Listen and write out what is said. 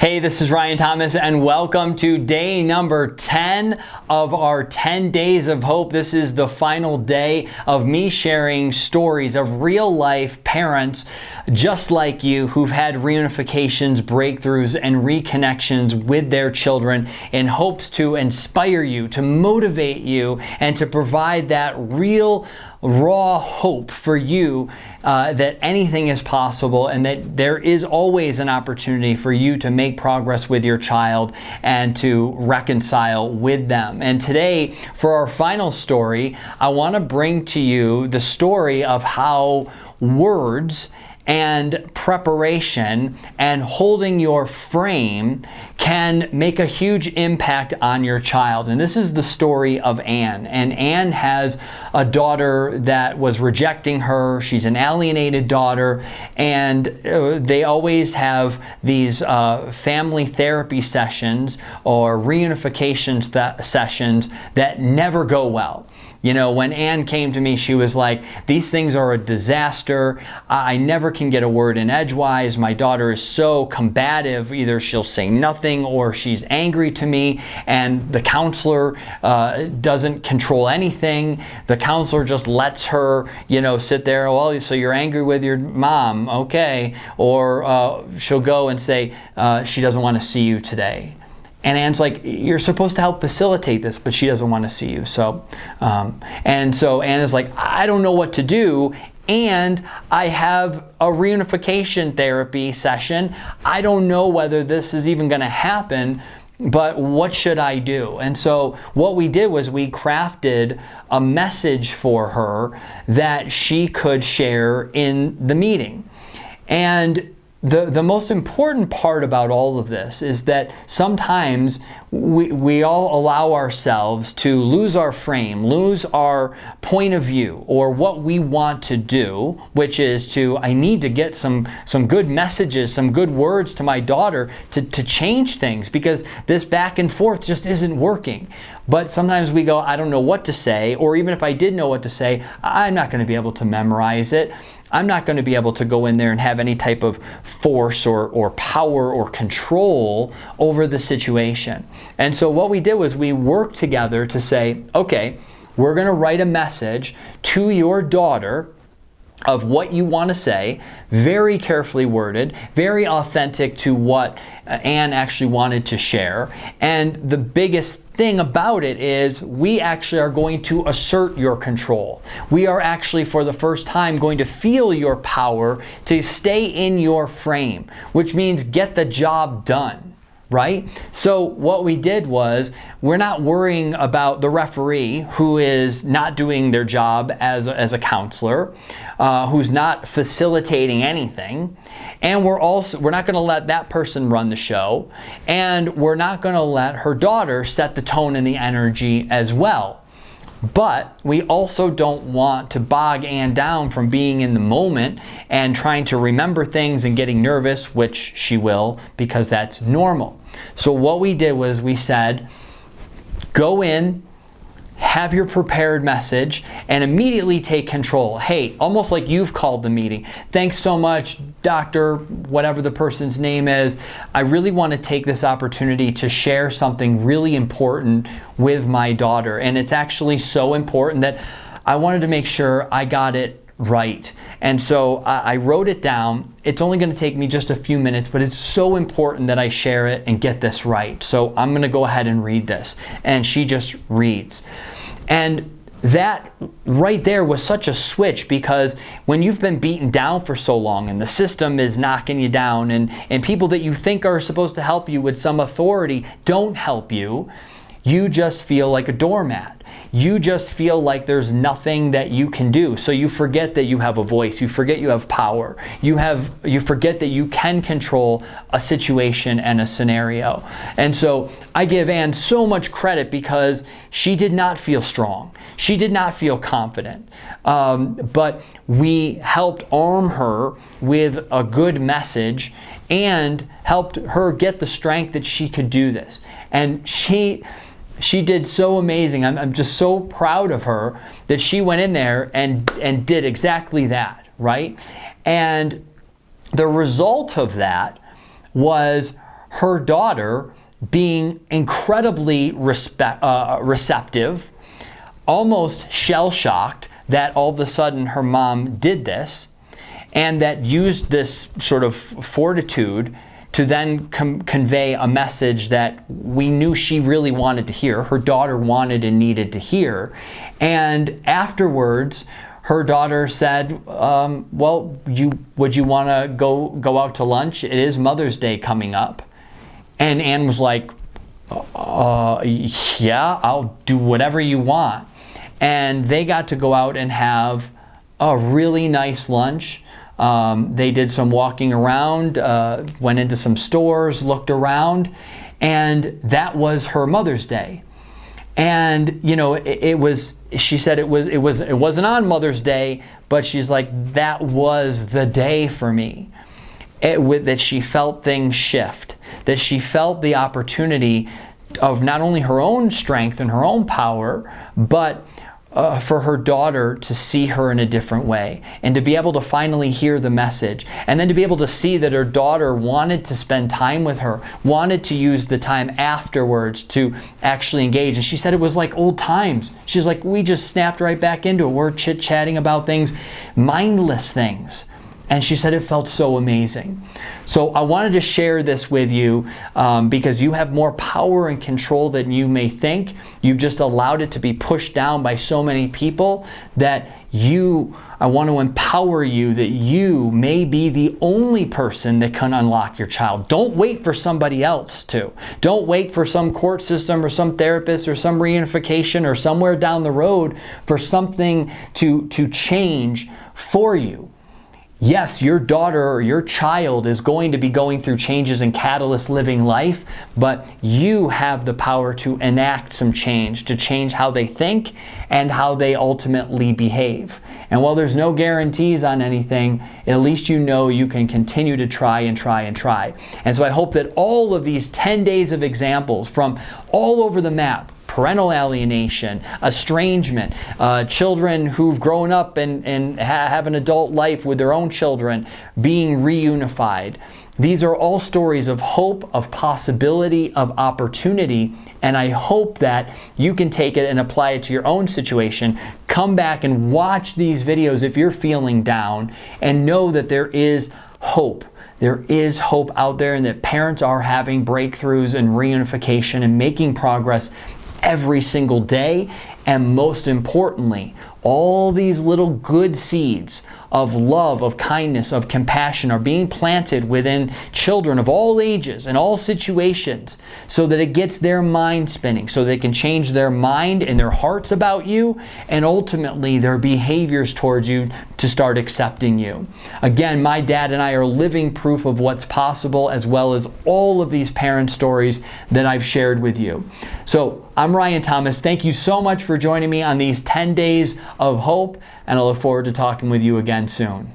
Hey, this is Ryan Thomas and welcome to day number 10 of our 10 days of hope. This is the final day of me sharing stories of real life parents just like you who've had reunifications, breakthroughs, and reconnections with their children in hopes to inspire you, to motivate you, and to provide that real raw hope for you that anything is possible and that there is always an opportunity for you to make progress with your child and to reconcile with them. And today, for our final story, I want to bring to you the story of how words and preparation and holding your frame can make a huge impact on your child. And this is the story of Anne. And Anne has a daughter that was rejecting her. She's an alienated daughter. And they always have these family therapy sessions or reunification sessions that never go well. You know, when Anne came to me, she was like, these things are a disaster. I never can get a word in edgewise. My daughter is so combative. Either she'll say nothing or she's angry to me. And the counselor doesn't control anything. The counselor just lets her, sit there. Well, so you're angry with your mom. Okay. Or she'll go and say she doesn't want to see you today. And Anne's like, you're supposed to help facilitate this, but she doesn't want to see you. So Anne is like, I don't know what to do. And I have a reunification therapy session. I don't know whether this is even going to happen, but what should I do? And so what we did was we crafted a message for her that she could share in the meeting. And the most important part about all of this is that sometimes we all allow ourselves to lose our frame, lose our point of view, or what we want to do, which is I need to get some good messages, some good words to my daughter to change things, because this back and forth just isn't working. But sometimes we go, I don't know what to say, or even if I did know what to say, I'm not going to be able to memorize it. I'm not going to be able to go in there and have any type of force or power or control over the situation. And so what we did was we worked together to say, okay, we're going to write a message to your daughter of what you want to say, very carefully worded, very authentic to what Anne actually wanted to share. And the biggest thing about it is we actually are going to assert your control. We are actually for the first time going to feel your power to stay in your frame, which means get the job done. Right? So what we did was we're not worrying about the referee who is not doing their job as a counselor, who's not facilitating anything, and we're not going to let that person run the show, and we're not going to let her daughter set the tone and the energy as well. But we also don't want to bog Anne down from being in the moment and trying to remember things and getting nervous, which she will, because that's normal. So what we did was we said, go in, have your prepared message, and immediately take control. Hey, almost like you've called the meeting. Thanks so much, Dr. whatever the person's name is. I really want to take this opportunity to share something really important with my daughter. And it's actually so important that I wanted to make sure I got it right. And so I wrote it down. It's only going to take me just a few minutes, but it's so important that I share it and get this right. So I'm going to go ahead and read this. And she just reads. And that right there was such a switch, because when you've been beaten down for so long and the system is knocking you down and people that you think are supposed to help you with some authority don't help you, you just feel like a doormat. You just feel like there's nothing that you can do. So you forget that you have a voice. You forget you have power. You forget that you can control a situation and a scenario. And so I give Anne so much credit because she did not feel strong. She did not feel confident. But we helped arm her with a good message and helped her get the strength that she could do this. And she did so amazing. I'm just so proud of her that she went in there and did exactly that, right? And the result of that was her daughter being incredibly receptive, almost shell-shocked that all of a sudden her mom did this, and that used this sort of fortitude to then convey a message that we knew she really wanted to hear, her daughter wanted and needed to hear. And afterwards, her daughter said, well, would you want to go out to lunch? It is Mother's Day coming up. And Anne was like, yeah, I'll do whatever you want. And they got to go out and have a really nice lunch. They did some walking around, went into some stores, looked around, and that was her Mother's Day. And she said it wasn't on Mother's Day, but she's like, that was the day for me. That she felt things shift, that she felt the opportunity of not only her own strength and her own power, but for her daughter to see her in a different way, and to be able to finally hear the message, and then to be able to see that her daughter wanted to spend time with her, wanted to use the time afterwards to actually engage. And she said it was like old times. She's like, we just snapped right back into it. We're chit-chatting about things, mindless things. And she said it felt so amazing. So I wanted to share this with you because you have more power and control than you may think. You've just allowed it to be pushed down by so many people that I want to empower you that you may be the only person that can unlock your child. Don't wait for somebody else to. Don't wait for some court system or some therapist or some reunification or somewhere down the road for something to change for you. Yes, your daughter or your child is going to be going through changes in Catalyst Living Life, but you have the power to enact some change, to change how they think and how they ultimately behave. And while there's no guarantees on anything, at least you know you can continue to try and try and try. And so I hope that all of these 10 days of examples from all over the map, parental alienation, estrangement, children who've grown up and have an adult life with their own children being reunified. These are all stories of hope, of possibility, of opportunity, and I hope that you can take it and apply it to your own situation. Come back and watch these videos if you're feeling down, and know that there is hope. There is hope out there, and that parents are having breakthroughs and reunification and making progress every single day. And most importantly, all these little good seeds of love, of kindness, of compassion are being planted within children of all ages and all situations, so that it gets their mind spinning, so they can change their mind and their hearts about you, and ultimately their behaviors towards you to start accepting you. Again, my dad and I are living proof of what's possible, as well as all of these parent stories that I've shared with you. So I'm Ryan Thomas. Thank you so much for joining me on these 10 days of hope, and I look forward to talking with you again soon.